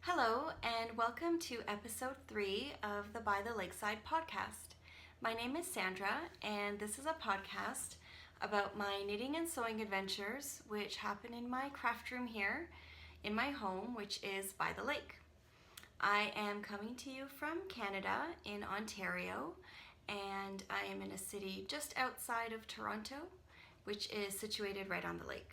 Hello, and welcome to episode 3 of the By the Lakeside podcast. My name is Sandra, and this is a podcast about my knitting and sewing adventures, which happen in my craft room here in my home, which is by the lake. I am coming to you from Canada in Ontario, and I am in a city just outside of Toronto, which is situated right on the lake.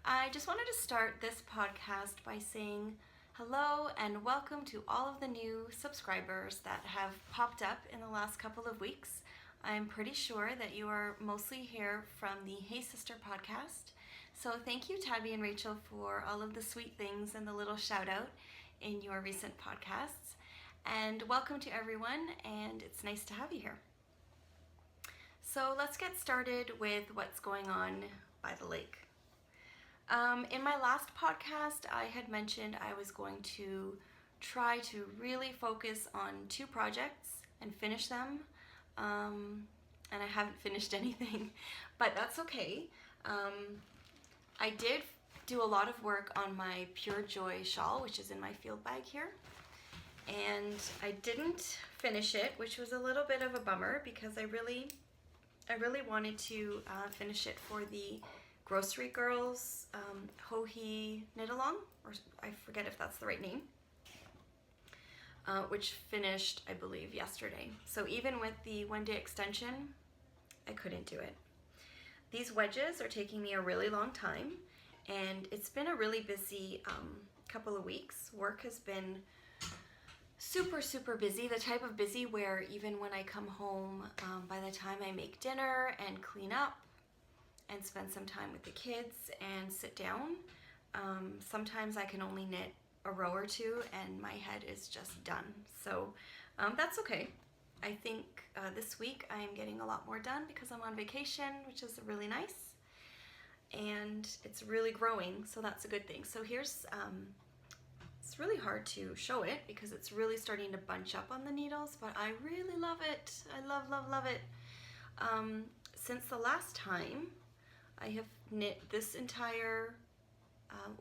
I just wanted to start this podcast by saying hello and welcome to all of the new subscribers that have popped up in the last couple of weeks. I'm pretty sure that you are mostly here from the Hey Sister podcast. So thank you, Tabby and Rachel, for all of the sweet things and the little shout out in your recent podcasts. And welcome to everyone, and it's nice to have you here. So let's get started with what's going on by the lake. In my last podcast, I had mentioned I was going to try to really focus on 2 projects and finish them, and I haven't finished anything, but that's okay. I did do a lot of work on my Pure Joy shawl, which is in my field bag here, and I didn't finish it, which was a little bit of a bummer because I really wanted to finish it for the Grocery Girls Ho-He Knit Along, or I forget if that's the right name, which finished, I believe, yesterday. So even with the 1-day extension, I couldn't do it. These wedges are taking me a really long time, and it's been a really busy couple of weeks. Work has been super busy, the type of busy where even when I come home, by the time I make dinner and clean up, and spend some time with the kids and sit down. Sometimes I can only knit a row or 2 and my head is just done. So that's okay. I think this week I am getting a lot more done because I'm on vacation, which is really nice. And it's really growing, so that's a good thing. So here's, it's really hard to show it because it's really starting to bunch up on the needles, but I really love it. I love it. Since the last time, I have knit this entire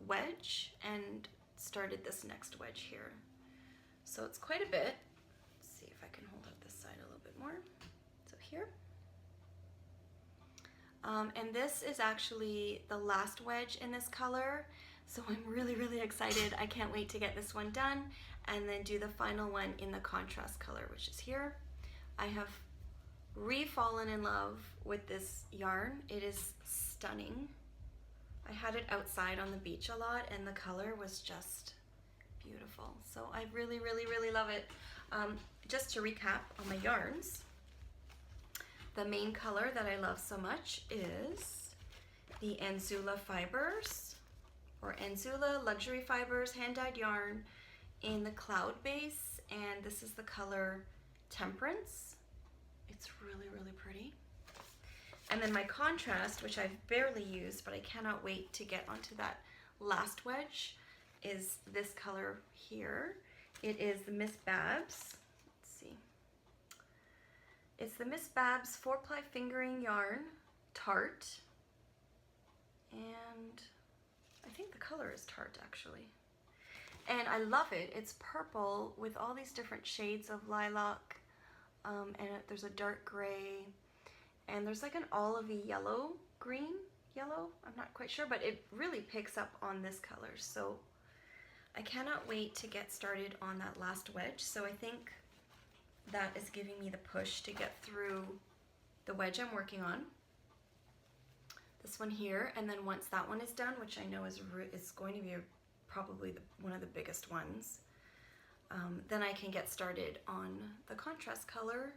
wedge and started this next wedge here. So it's quite a bit. Let's see if I can hold up this side a little bit more. So here. And this is actually the last wedge in this color. So I'm really excited. I can't wait to get this one done and then do the final one in the contrast color, which is here. I have re-fallen in love with this yarn. It is stunning. I had it outside on the beach a lot and the color was just beautiful. So I really love it. Just to recap on my yarns, the main color that I love so much is the Anzula Fibers, or Anzula Luxury Fibers hand-dyed yarn in the cloud base, and this is the color Temperance. It's really pretty. And then my contrast, which I've barely used, but I cannot wait to get onto that last wedge, is this color here. It is the Misc Babs. Let's see. It's the Misc Babs 4-ply fingering yarn, tart. And I think the color is tart, actually. And I love it. It's purple with all these different shades of lilac. And there's a dark gray, and there's like an olivey yellow, green yellow, I'm not quite sure, but it really picks up on this color. So I cannot wait to get started on that last wedge. So I think that is giving me the push to get through the wedge I'm working on, this one here, and then once that one is done, which I know is going to be probably one of the biggest ones, then I can get started on the contrast color,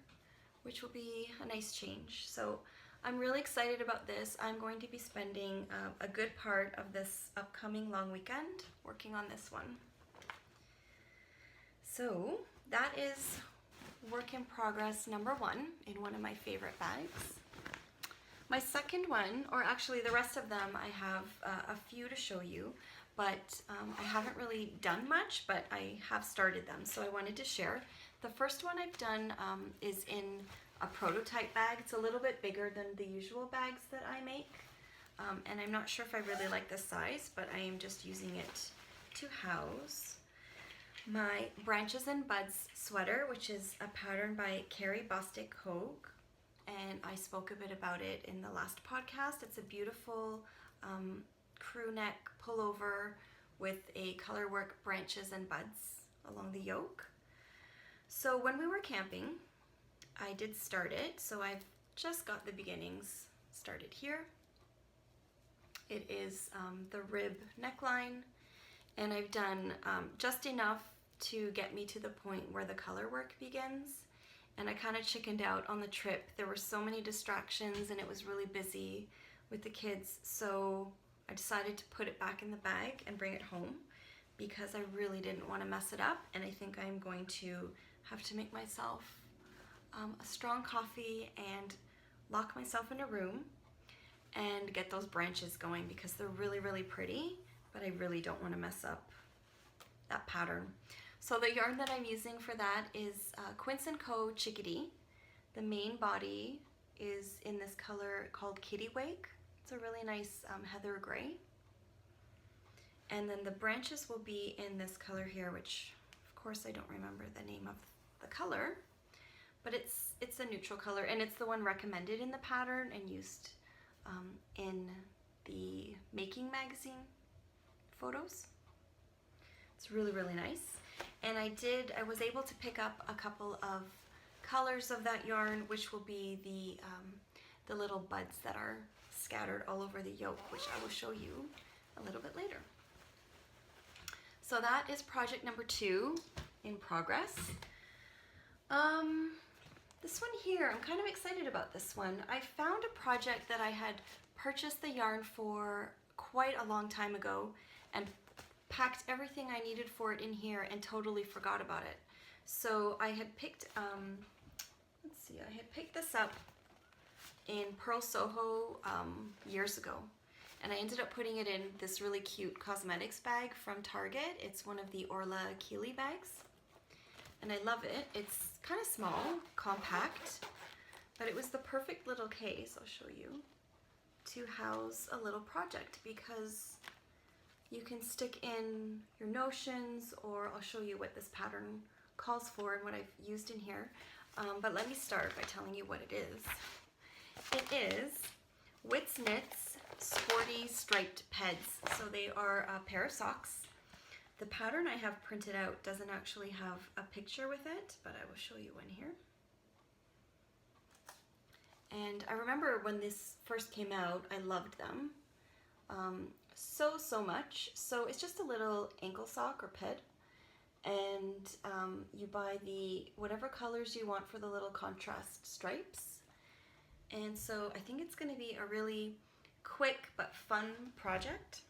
which will be a nice change. So I'm really excited about this. I'm going to be spending a good part of this upcoming long weekend working on this one. So that is work in progress number 1 in one of my favorite bags. My second one, or actually the rest of them, I have a few to show you, but I haven't really done much, but I have started them, so I wanted to share. The first one I've done is in a prototype bag. It's a little bit bigger than the usual bags that I make, and I'm not sure if I really like the size, but I am just using it to house my Branches and Buds sweater, which is a pattern by Carrie Bostic Hogue, and I spoke a bit about it in the last podcast. It's a beautiful crew neck pullover with a colorwork branches and buds along the yoke. So when we were camping, I did start it, so I've just got the beginnings started here. It is the rib neckline, and I've done just enough to get me to the point where the color work begins. And I kind of chickened out on the trip. There were so many distractions and it was really busy with the kids, so I decided to put it back in the bag and bring it home because I really didn't want to mess it up, and I think I'm going to have to make myself a strong coffee and lock myself in a room and get those branches going because they're really, really pretty, but I really don't want to mess up that pattern. So the yarn that I'm using for that is Quince & Co. Chickadee. The main body is in this color called Kitty Wake. It's a really nice heather gray. And then the branches will be in this color here, which of course I don't remember the name of the color, but it's a neutral color, and it's the one recommended in the pattern and used in the Making magazine photos. It's really, really nice. And I was able to pick up a couple of colors of that yarn, which will be the little buds that are scattered all over the yoke, which I will show you a little bit later. So that is project number 2 in progress. This one here, I'm kind of excited about this one. I found a project that I had purchased the yarn for quite a long time ago and packed everything I needed for it in here and totally forgot about it. So I had picked, I had picked this up in Pearl Soho years ago, and I ended up putting it in this really cute cosmetics bag from Target. It's one of the Orla Keeley bags, and I love it. It's kind of small, compact, but it was the perfect little case, I'll show you, to house a little project because you can stick in your notions, or I'll show you what this pattern calls for and what I've used in here. But let me start by telling you what it is. It is Wits Knits Sporty Striped Peds. So they are a pair of socks. The pattern I have printed out doesn't actually have a picture with it, but I will show you one here. And I remember when this first came out, I loved them so much. So it's just a little ankle sock or ped, and you buy the whatever colors you want for the little contrast stripes. And so I think it's going to be a really quick but fun project.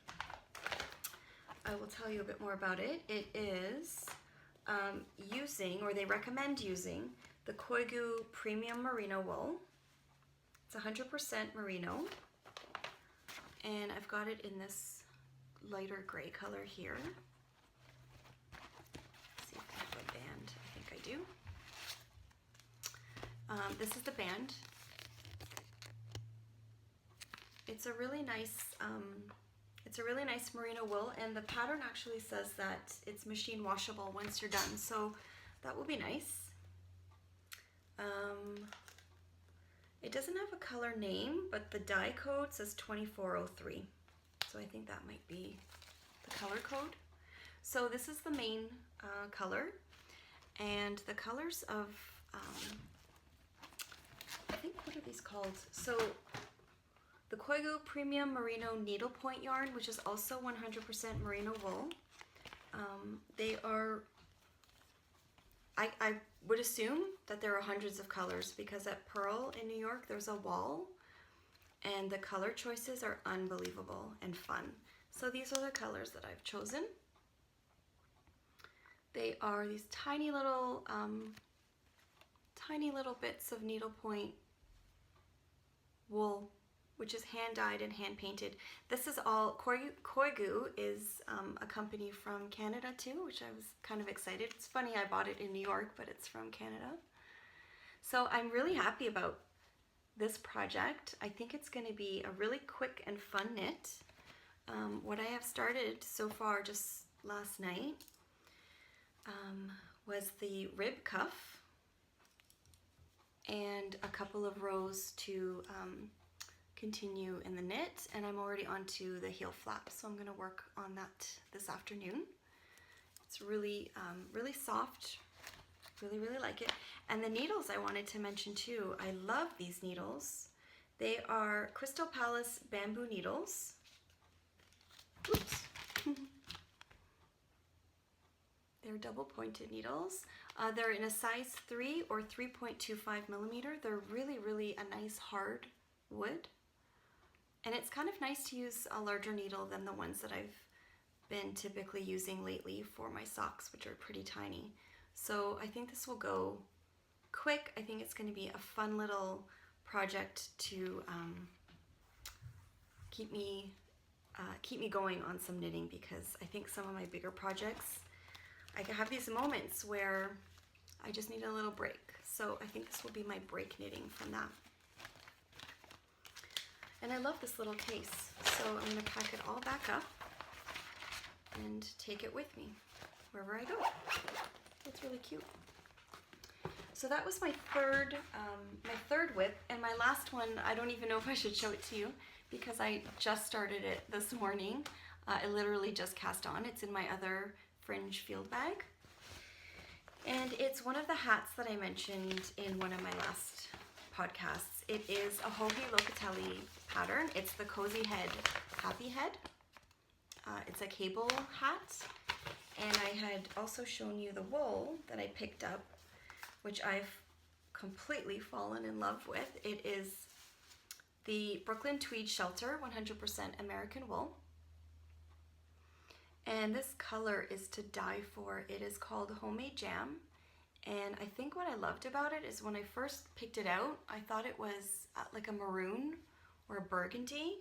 I will tell you a bit more about it. It is they recommend using the Koigu Premium Merino wool. It's 100% merino, and I've got it in this lighter gray color here. Let's see if I have a band. I think I do. This is the band. It's a really nice merino wool, and the pattern actually says that it's machine washable once you're done, so that will be nice. It doesn't have a color name, but the dye code says 2403, so I think that might be the color code. So this is the main color, and the colors of I think, what are these called? So the Koigu Premium Merino Needlepoint yarn, which is also 100% merino wool. They are, I would assume that there are hundreds of colors because at Pearl in New York there's a wall and the color choices are unbelievable and fun. So these are the colors that I've chosen. They are these tiny little bits of needlepoint wool, which is hand dyed and hand painted. This is all, Koigu is a company from Canada too, which I was kind of excited. It's funny, I bought it in New York, but it's from Canada. So I'm really happy about this project. I think it's going to be a really quick and fun knit. What I have started so far just last night, was the rib cuff and a couple of rows to continue in the knit, and I'm already onto the heel flap, so I'm going to work on that this afternoon. It's really really soft, really like it. And the needles I wanted to mention too, I love these needles. They are Crystal Palace bamboo needles. Oops. They're double pointed needles. They're in a size 3 or 3.25 millimeter. They're really a nice hard wood. And it's kind of nice to use a larger needle than the ones that I've been typically using lately for my socks, which are pretty tiny. So I think this will go quick. I think it's going to be a fun little project to keep me going on some knitting, because I think some of my bigger projects, I have these moments where I just need a little break. So I think this will be my break knitting from that. And I love this little case, so I'm going to pack it all back up and take it with me wherever I go. It's really cute. So that was my third whip, and my last one, I don't even know if I should show it to you because I just started it this morning. I literally just cast on. It's in my other fringe field bag. And it's one of the hats that I mentioned in one of my last podcasts. It is a Hoagie Locatelli pattern. It's the Cozy Head Happy Head. It's a cable hat. And I had also shown you the wool that I picked up, which I've completely fallen in love with. It is the Brooklyn Tweed Shelter 100% American wool. And this color is to die for. It is called Homemade Jam. And I think what I loved about it is when I first picked it out, I thought it was like a maroon or a burgundy.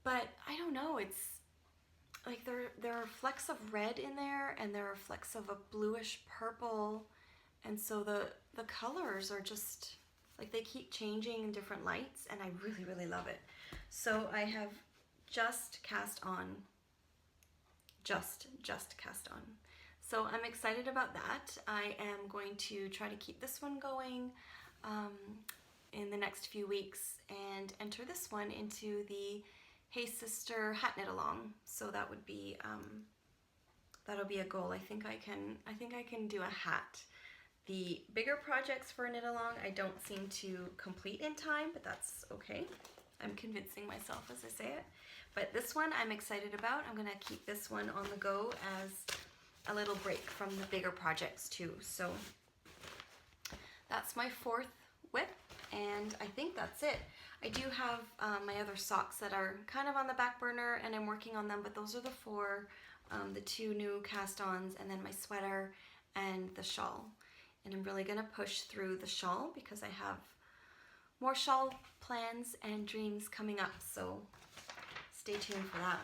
But I don't know, it's like there are flecks of red in there, and there are flecks of a bluish purple. And so the colors are just, like, they keep changing in different lights, and I really love it. So I have just cast on. Just cast on. So I'm excited about that. I am going to try to keep this one going in the next few weeks and enter this one into the Hey Sister Hat Knit Along. So that would be that'll be a goal. I think I can do a hat. The bigger projects for a knit along I don't seem to complete in time, but that's okay. I'm convincing myself as I say it. But this one I'm excited about. I'm gonna keep this one on the go as a little break from the bigger projects too. So that's my fourth whip, and I think that's it. I do have my other socks that are kind of on the back burner, and I'm working on them, but those are the four, the two new cast-ons, and then my sweater and the shawl. And I'm really gonna push through the shawl because I have more shawl plans and dreams coming up, so stay tuned for that.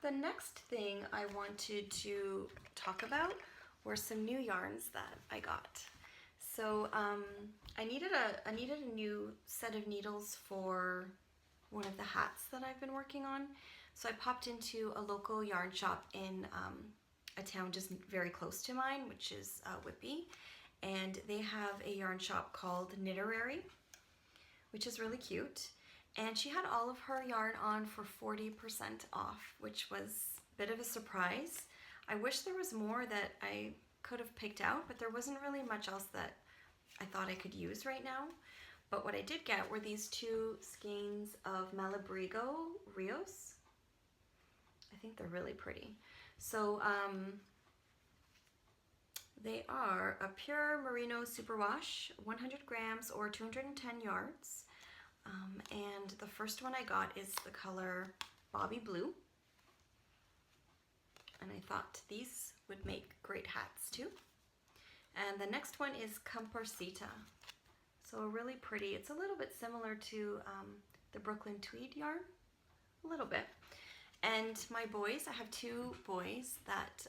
The next thing I wanted to talk about were some new yarns that I got. So I needed a new set of needles for one of the hats that I've been working on. So I popped into a local yarn shop in a town just very close to mine, which is Whippy, and they have a yarn shop called Knitterary, which is really cute. And she had all of her yarn on for 40% off, which was a bit of a surprise. I wish there was more that I could have picked out, but there wasn't really much else that I thought I could use right now. But what I did get were these two skeins of Malabrigo Rios. I think they're really pretty. So they are a pure merino superwash, 100 grams or 210 yards. And the first one I got is the color Bobby Blue. And I thought these would make great hats too. And the next one is Comparsita. So really pretty. It's a little bit similar to the Brooklyn Tweed yarn, a little bit. And my boys, I have two boys that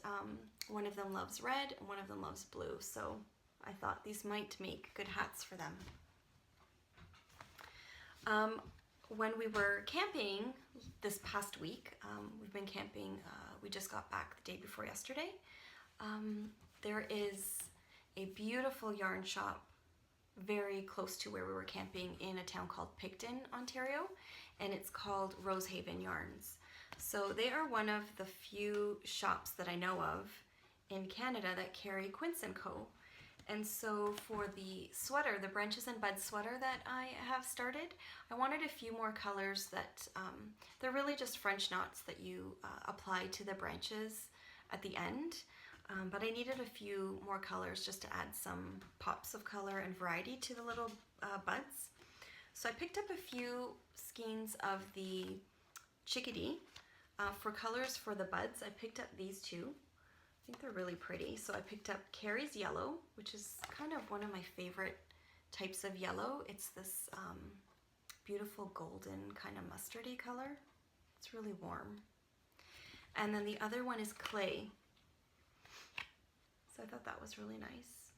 one of them loves red and one of them loves blue. So I thought these might make good hats for them. when we were camping this past week, we've been camping, we just got back the day before yesterday. There is a beautiful yarn shop very close to where we were camping in a town called Picton, Ontario, and it's called Rosehaven Yarns. So they are one of the few shops that I know of in Canada that carry Quince & Co. And so for the sweater, the Branches and Buds sweater that I have started, I wanted a few more colors that, they're really just French knots that you apply to the branches at the end. But I needed a few more colors just to add some pops of color and variety to the little buds. So I picked up a few skeins of the chickadee. For colors for the buds, I picked up these two. I think they're really pretty. So I picked up Carrie's Yellow, which is kind of one of my favorite types of yellow. It's this beautiful golden kind of mustardy color. It's really warm. And then the other one is Clay. So I thought that was really nice.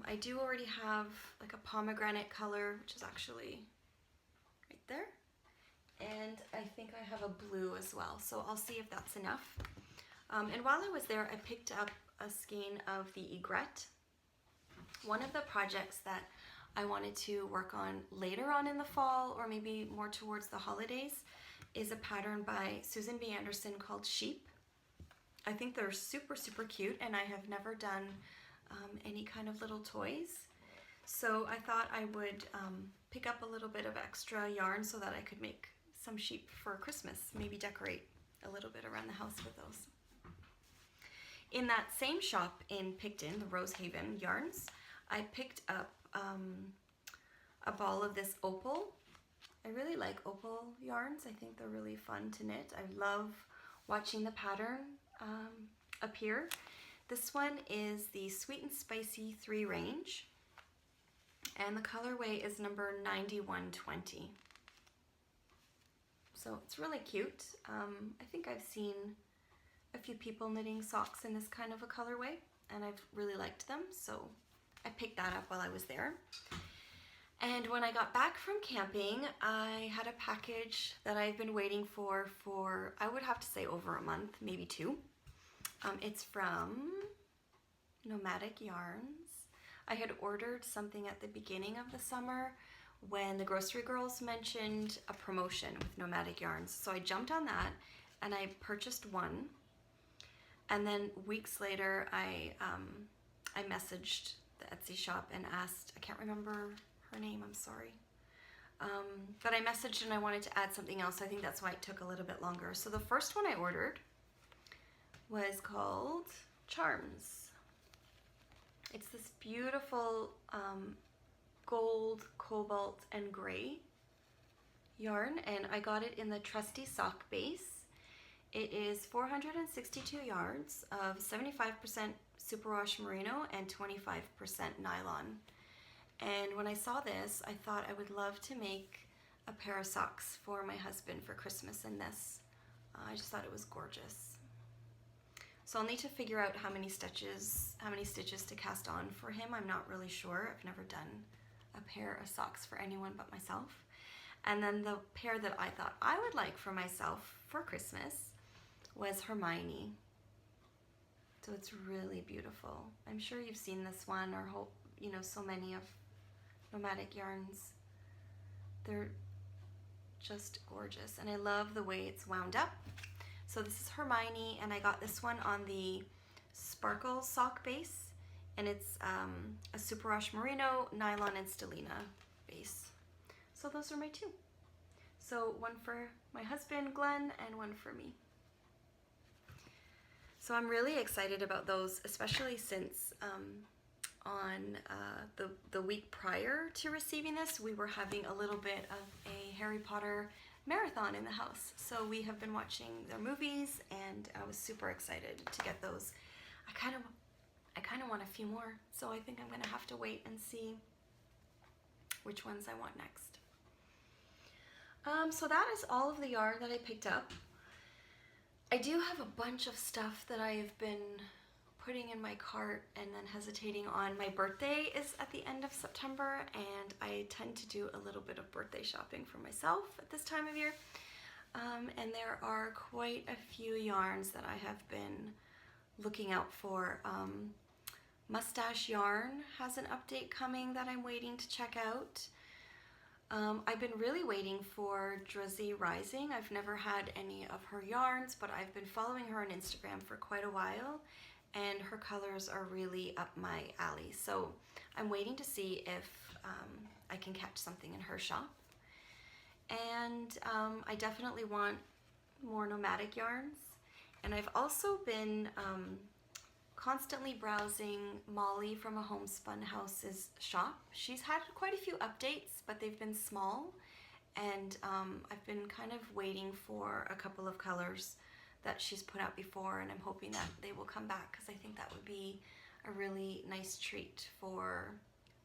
I do already have like a pomegranate color, which is actually right there. And I think I have a blue as well. So I'll see if that's enough. And while I was there, I picked up a skein of the Aigrette. One of the projects that I wanted to work on later on in the fall, or maybe more towards the holidays, is a pattern by Susan B. Anderson called Sheep. I think they're super, super cute, and I have never done any kind of little toys. So I thought I would pick up a little bit of extra yarn so that I could make some sheep for Christmas, maybe decorate a little bit around the house with those. In that same shop in Picton, the Rosehaven Yarns, I picked up a ball of this opal. I really like opal yarns. I think they're really fun to knit. I love watching the pattern appear. This one is the Sweet and Spicy 3 range, and the colorway is number 9120. So it's really cute. I think I've seen a few people knitting socks in this kind of a colorway, and I've really liked them, so I picked that up while I was there. And when I got back from camping, I had a package that I've been waiting for I would have to say over a month, maybe 2. It's from Nomadic Yarns. I had ordered something at the beginning of the summer when the Grocery Girls mentioned a promotion with Nomadic Yarns. So I jumped on that and I purchased one. And then weeks later, I messaged the Etsy shop and asked, I can't remember her name, I'm sorry. But I messaged and I wanted to add something else. I think that's why it took a little bit longer. So the first one I ordered was called Charms. It's this beautiful gold, cobalt, and gray yarn, and I got it in the Trusty Sock base. It is 462 yards of 75% superwash merino and 25% nylon. And when I saw this, I thought I would love to make a pair of socks for my husband for Christmas in this. I just thought it was gorgeous. So I'll need to figure out how many stitches to cast on for him. I'm not really sure. I've never done a pair of socks for anyone but myself. And then the pair that I thought I would like for myself for Christmas was Hermione. So it's really beautiful. I'm sure you've seen this one, or hope, you know, so many of Nomadic Yarns. They're just gorgeous, and I love the way it's wound up. So this is Hermione, and I got this one on the Sparkle sock base, and it's a superwash merino, nylon, and stellina base. So those are my 2. So one for my husband, Glenn, and one for me. So I'm really excited about those, especially since on the week prior to receiving this, we were having a little bit of a Harry Potter marathon in the house. So we have been watching their movies, and I was super excited to get those. I kind of want a few more, so I think I'm gonna have to wait and see which ones I want next. So that is all of the yarn that I picked up. I do have a bunch of stuff that I have been putting in my cart and then hesitating on. My birthday is at the end of September, and I tend to do a little bit of birthday shopping for myself at this time of year. And there are quite a few yarns that I have been looking out for. Mustache Yarn has an update coming that I'm waiting to check out. I've been really waiting for Drizzy Rising. I've never had any of her yarns, but I've been following her on Instagram for quite a while, and her colors are really up my alley. So I'm waiting to see if I can catch something in her shop. And I definitely want more nomadic yarns. And I've also been constantly browsing Molly from A Homespun House's shop. She's had quite a few updates, but they've been small, and I've been kind of waiting for a couple of colors that she's put out before, and I'm hoping that they will come back, because I think that would be a really nice treat for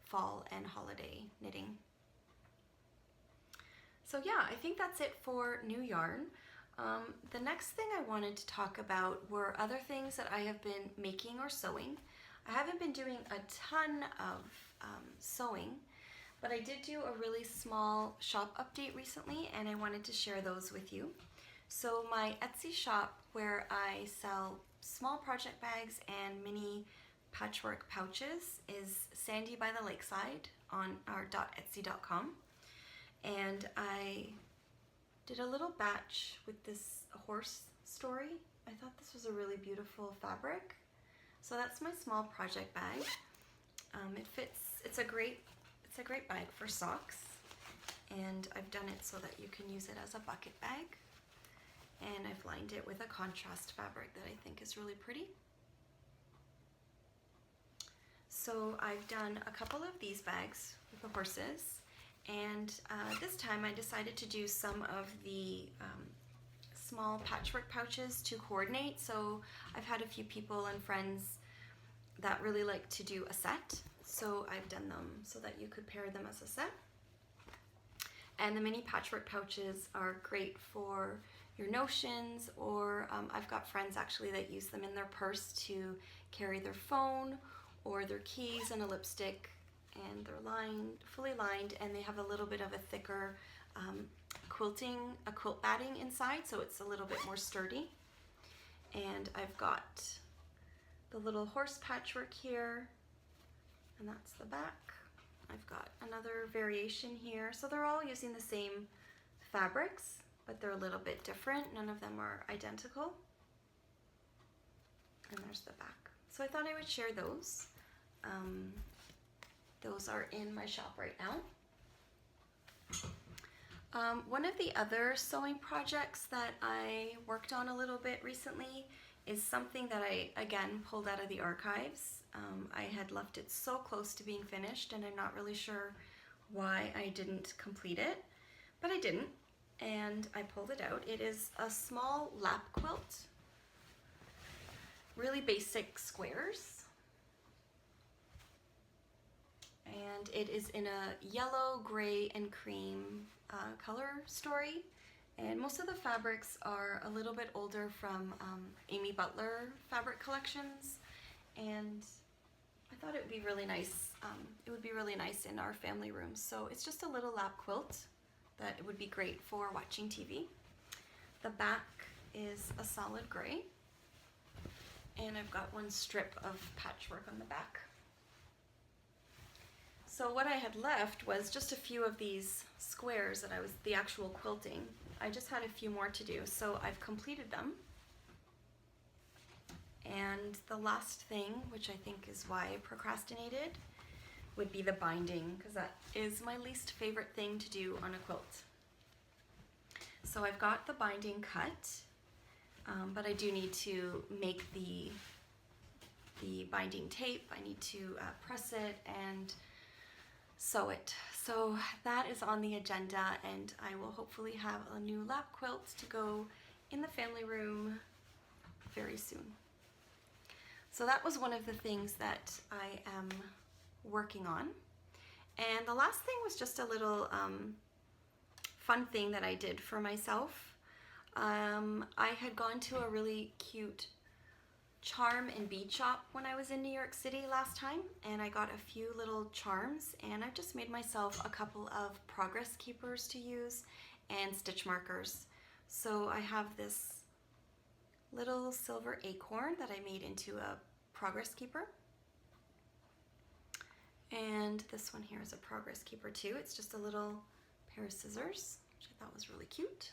fall and holiday knitting. So yeah, I think that's it for new yarn. The next thing I wanted to talk about were other things that I have been making or sewing. I haven't been doing a ton of sewing, but I did do a really small shop update recently, and I wanted to share those with you. So my Etsy shop, where I sell small project bags and mini patchwork pouches, is Sandy by the Lakeside on our .etsy.com. And I did a little batch with this horse story. I thought this was a really beautiful fabric. So that's my small project bag. It fits, it's a great bag for socks. And I've done it so that you can use it as a bucket bag. And I've lined it with a contrast fabric that I think is really pretty. So I've done a couple of these bags with the horses. And this time I decided to do some of the small patchwork pouches to coordinate. So I've had a few people and friends that really like to do a set. So I've done them so that you could pair them as a set. And the mini patchwork pouches are great for your notions, or I've got friends actually that use them in their purse to carry their phone or their keys and a lipstick. And they're lined, fully lined, and they have a little bit of a thicker quilt batting inside, so it's a little bit more sturdy. And I've got the little horse patchwork here, and that's the back. I've got another variation here. So they're all using the same fabrics, but they're a little bit different. None of them are identical. And there's the back. So I thought I would share those. Those are in my shop right now. One of the other sewing projects that I worked on a little bit recently is something that I, again, pulled out of the archives. I had left it so close to being finished, and I'm not really sure why I didn't complete it, but I didn't, and I pulled it out. It is a small lap quilt, really basic squares. And it is in a yellow, gray, and cream color story. And most of the fabrics are a little bit older from Amy Butler fabric collections. And I thought it would be really nice. It would be really nice in our family room. So it's just a little lap quilt that would be great for watching TV. The back is a solid gray. And I've got one strip of patchwork on the back. So what I had left was just a few of these squares that the actual quilting. I just had a few more to do, so I've completed them. And the last thing, which I think is why I procrastinated, would be the binding, because that is my least favorite thing to do on a quilt. So I've got the binding cut, but I do need to make the binding tape. I need to press it and sew it. So that is on the agenda, and I will hopefully have a new lap quilt to go in the family room very soon. So that was one of the things that I am working on. And the last thing was just a little fun thing that I did for myself. I had gone to a really cute charm and bead shop when I was in New York City last time, and I got a few little charms, and I've just made myself a couple of progress keepers to use and stitch markers. So I have this little silver acorn that I made into a progress keeper. And this one here is a progress keeper too. It's just a little pair of scissors, which I thought was really cute.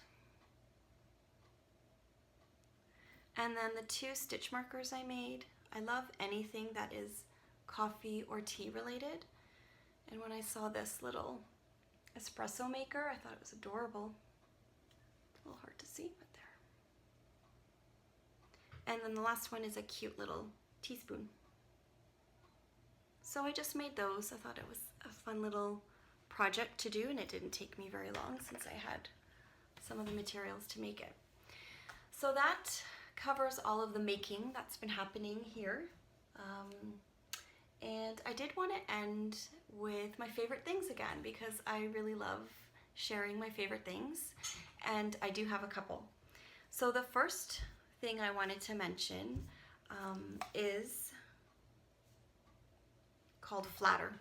And then the two stitch markers I made. I love anything that is coffee or tea related. And when I saw this little espresso maker, I thought it was adorable. It's a little hard to see, but there. And then the last one is a cute little teaspoon. So I just made those. I thought it was a fun little project to do, and it didn't take me very long since I had some of the materials to make it. So that covers all of the making that's been happening here. And I did want to end with my favorite things again, because I really love sharing my favorite things, and I do have a couple. So the first thing I wanted to mention is called Flatter.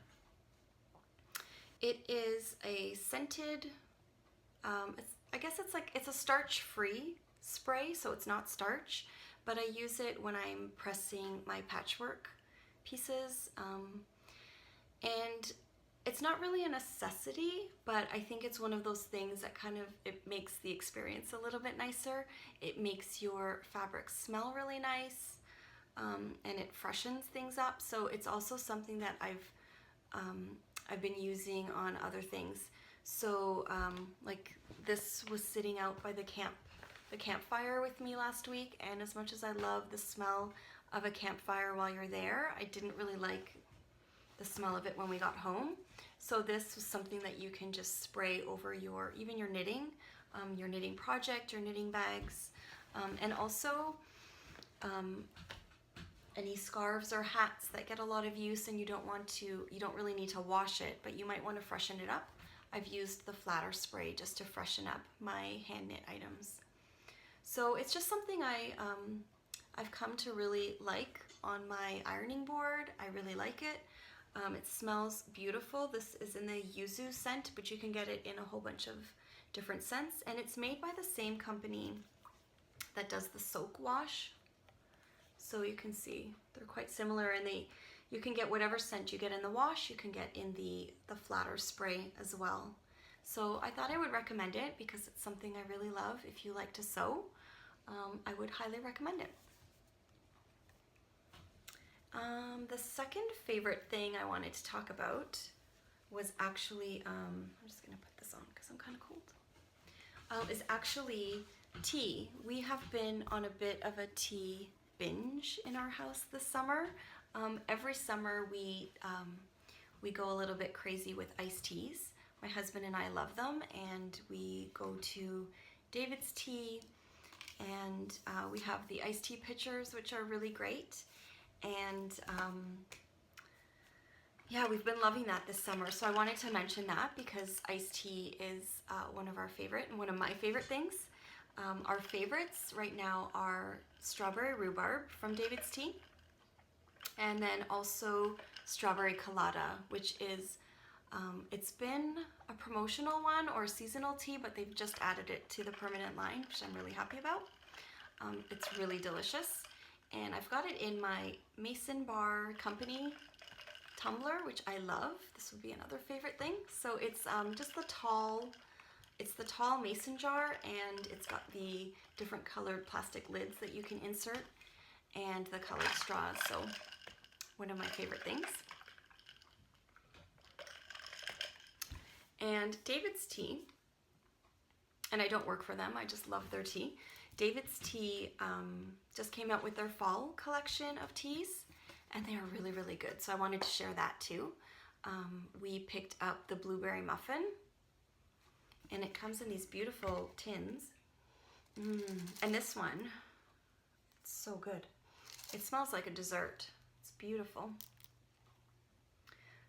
It is a scented, I guess it's a starch-free spray, so it's not starch, but I use it when I'm pressing my patchwork pieces, and it's not really a necessity, but I think it's one of those things that kind of, it makes the experience a little bit nicer. It makes your fabric smell really nice, and it freshens things up. So it's also something that I've been using on other things. So like this was sitting out by the campfire with me last week, and as much as I love the smell of a campfire while you're there, I didn't really like the smell of it when we got home. So this was something that you can just spray over even your knitting project, your knitting bags, and also any scarves or hats that get a lot of use and you don't really need to wash it, but you might want to freshen it up. I've used the Flatter spray just to freshen up my hand knit items. So it's just something I've come to really like on my ironing board. I really like it. It smells beautiful. This is in the yuzu scent, but you can get it in a whole bunch of different scents. And it's made by the same company that does the soak wash. So you can see they're quite similar, and you can get whatever scent you get in the wash, you can get in the Flatter spray as well. So I thought I would recommend it because it's something I really love. If you like to sew, I would highly recommend it. The second favorite thing I wanted to talk about was actually, I'm just going to put this on because I'm kind of cold, is actually tea. We have been on a bit of a tea binge in our house this summer. Every summer we go a little bit crazy with iced teas. My husband and I love them, and we go to David's Tea, and we have the iced tea pitchers, which are really great. And yeah, we've been loving that this summer. So I wanted to mention that because iced tea is one of our favorite and one of my favorite things. Our favorites right now are strawberry rhubarb from David's Tea, and then also strawberry colada, which is, it's been a promotional one or a seasonal tea, but they've just added it to the permanent line, which I'm really happy about. It's really delicious. And I've got it in my Mason Bar Company tumbler, which I love. This would be another favorite thing. So it's just the tall mason jar, and it's got the different colored plastic lids that you can insert and the colored straws. So one of my favorite things. And David's Tea, and I don't work for them, I just love their tea. David's Tea just came out with their fall collection of teas, and they are really, really good. So I wanted to share that too. We picked up the blueberry muffin, and it comes in these beautiful tins. And this one, it's so good. It smells like a dessert. It's beautiful.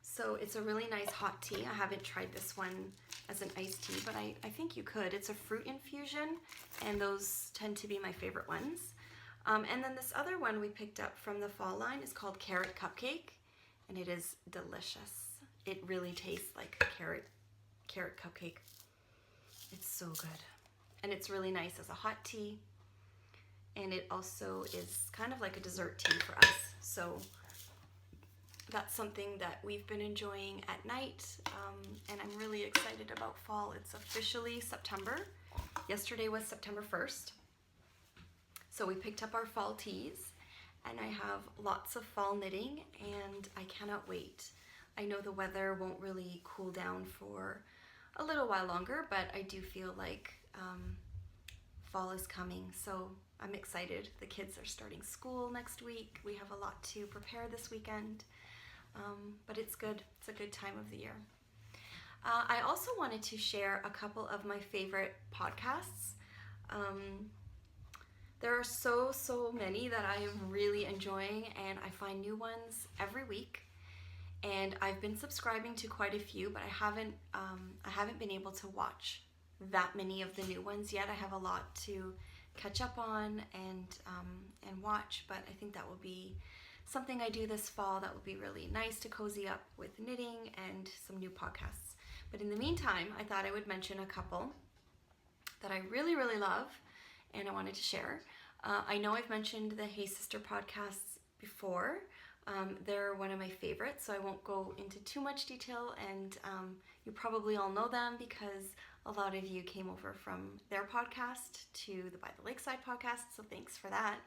So it's a really nice hot tea. I haven't tried this one as an iced tea, but I think you could. It's a fruit infusion, and those tend to be my favorite ones. And then this other one we picked up from the fall line is called Carrot Cupcake, and it is delicious. It really tastes like a carrot cupcake. It's so good. And it's really nice as a hot tea. And it also is kind of like a dessert tea for us. So that's something that we've been enjoying at night. And I'm really excited about fall. It's officially September. Yesterday was September 1st. So we picked up our fall teas, and I have lots of fall knitting, and I cannot wait. I know the weather won't really cool down for a little while longer, but I do feel like fall is coming, so I'm excited. The kids are starting school next week. We have a lot to prepare this weekend, but it's good. It's a good time of the year. I also wanted to share a couple of my favorite podcasts. There are so many that I am really enjoying, and I find new ones every week. And I've been subscribing to quite a few, but I haven't been able to watch that many of the new ones yet. I have a lot to catch up on and watch, but I think that will be something I do this fall that will be really nice to cozy up with knitting and some new podcasts. But in the meantime, I thought I would mention a couple that I really love and I wanted to share. I know I've mentioned the Hey Sister podcasts before. They're one of my favorites, so I won't go into too much detail, and you probably all know them because a lot of you came over from their podcast to the By the Lakeside podcast, so thanks for that.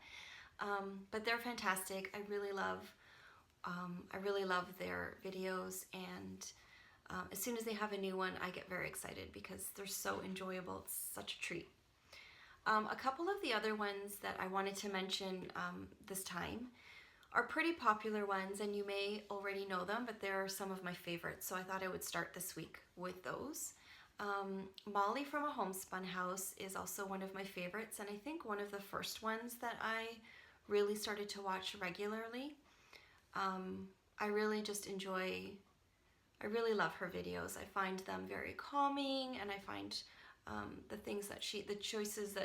But they're fantastic. I really love their videos, and as soon as they have a new one, I get very excited because they're so enjoyable. It's such a treat. A couple of the other ones that I wanted to mention this time are pretty popular ones, and you may already know them, but they're some of my favorites, so I thought I would start this week with those. Molly from A Homespun House is also one of my favorites, and I think one of the first ones that I really started to watch regularly. I really love her videos. I find them very calming, and I find the choices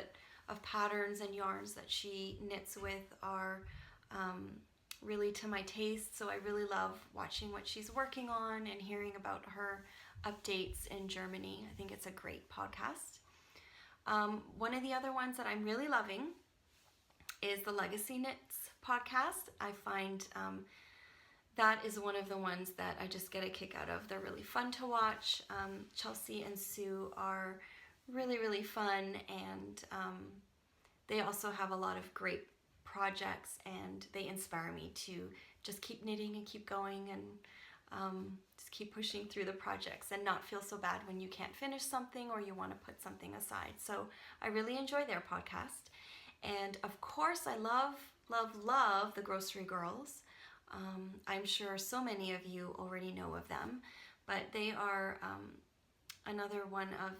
of patterns and yarns that she knits with are really to my taste. So I really love watching what she's working on and hearing about her updates in Germany. I think it's a great podcast. One of the other ones that I'm really loving is the Legacy Knits podcast. I find that is one of the ones that I just get a kick out of. They're really fun to watch. Chelsea and Sue are really fun, and they also have a lot of great projects, and they inspire me to just keep knitting and keep going and just keep pushing through the projects and not feel so bad when you can't finish something or you want to put something aside. So I really enjoy their podcast. And of course, I love the Grocery Girls. I'm sure so many of you already know of them, but they are another one of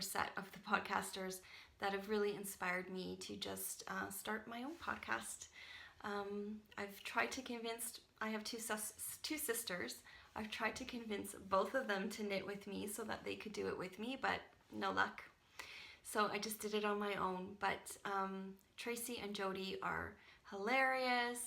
set of the podcasters that have really inspired me to just start my own podcast. I've tried to convince, I have two sisters. I've tried to convince both of them to knit with me so that they could do it with me, but no luck. So I just did it on my own. But Tracy and Jody are hilarious,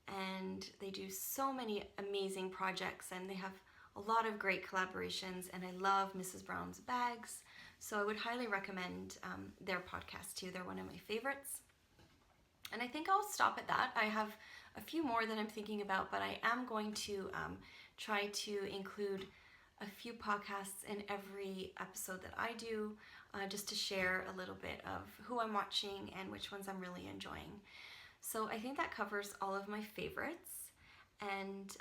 and they do so many amazing projects, and they have a lot of great collaborations, and I love Mrs. Brown's bags. So I would highly recommend their podcast too. They're one of my favorites. And I think I'll stop at that. I have a few more that I'm thinking about, but I am going to try to include a few podcasts in every episode that I do, just to share a little bit of who I'm watching and which ones I'm really enjoying. So I think that covers all of my favorites and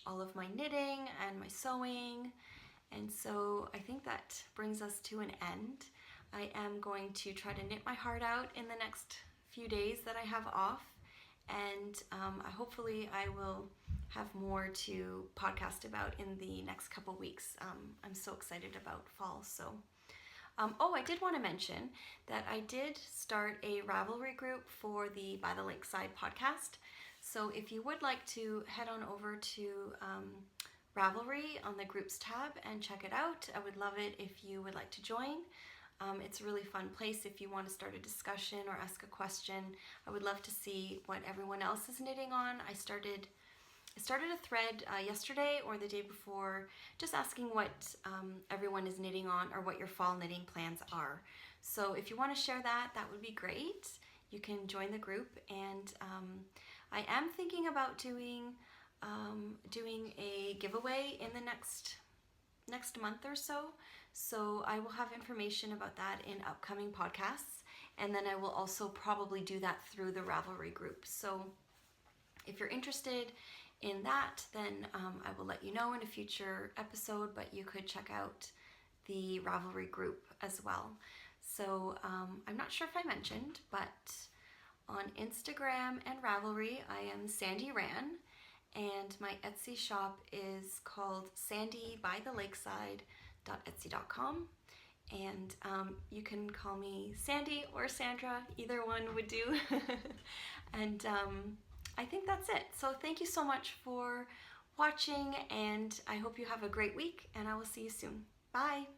all of my knitting and my sewing. And so I think that brings us to an end. I am going to try to knit my heart out in the next few days that I have off, and hopefully I will have more to podcast about in the next couple weeks. I'm so excited about fall. So I did want to mention that I did start a Ravelry group for the By the Lakeside podcast. So if you would like to head on over to Ravelry on the groups tab and check it out, I would love it if you would like to join. It's a really fun place if you want to start a discussion or ask a question. I would love to see what everyone else is knitting on. I started a thread yesterday or the day before, just asking what everyone is knitting on or what your fall knitting plans are. So if you want to share that, that would be great. You can join the group, and I am thinking about doing a giveaway in the next month or so. So I will have information about that in upcoming podcasts, and then I will also probably do that through the Ravelry group. So if you're interested in that, then I will let you know in a future episode, but you could check out the Ravelry group as well. So I'm not sure if I mentioned, but on Instagram and Ravelry, I am Sandy Ran, and my Etsy shop is called sandybythelakeside.etsy.com. And you can call me Sandy or Sandra, either one would do. And I think that's it. So thank you so much for watching, and I hope you have a great week, and I will see you soon. Bye!